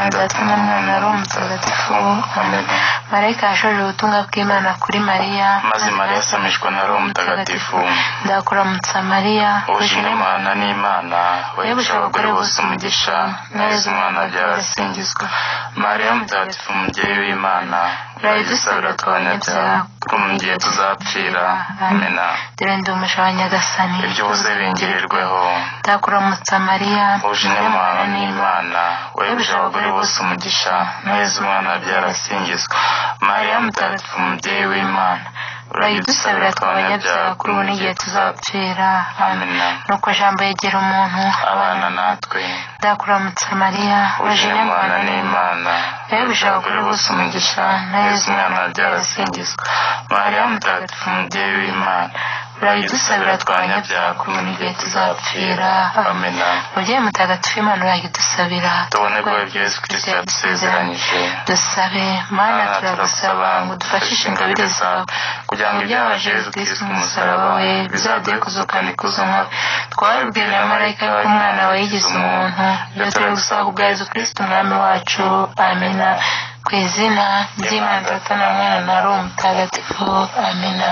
Data na Mwana na Roho Mutagatifu. Amen. Marayika yashoje ubutumwa bw'Imana kuri Mariya, maze Mariya asamishwa na Roho Mutagatifu. ndakuramutsa Mariya, uje n'Imana n'Imana, wahebuje abagore bose umugisha, na Yezu umwana wabyara arasingizwa. Mariya Mutagatifu umubyeyi w'Imana, urayidusabira tw'abanyabyaha kuri mu gihe tuzapfira. Amen. dore ndi umuja wa Nyagasani, ibyo uze bingirirweho. ndakuramutsa Mariya, uje n'Imana n'Imana, wahebuje abagore bose umugisha, na Yezu umwana wabyara arasingizwa. Mariya Mutagatifu umubyeyi w'Imana, urayidusabira tw'abanyabyaha kuri ubu n'igihe tuzapfira. Amen. nuko jambo yegera umuntu, abana natwe. ndakuramutsa Mariya, uje n'Imana n'Imana, wahebuje abagore bose umugisha, na Yezu umwana wabyara arasingizwa. Mariya Mutagatifu umubyeyi w'Imana, urayidusabira tw'abanyabyaha kuri ubu n'igihe tuzapfira. Amen. mubyeyi mutagatifu Imana urayidusabira, tubone ko ibyo Yesu Kristo yadusezeranyije. dusabe. Mana turagusaba ngo dufashishe ingabire zawe, kugira ngo ibyabaje Yesu Kristo ku musaraba we bizaduhe kuzukana ikuzo nkawe. twabibwiwe na marayika yuko umwana we yigize umuntu, ibyo turi gusaba kubwa Yesu Kristo umwami wacu. Amina. ku izina ry'Imana Data na Mwana na Roho Mutagatifu. Amina.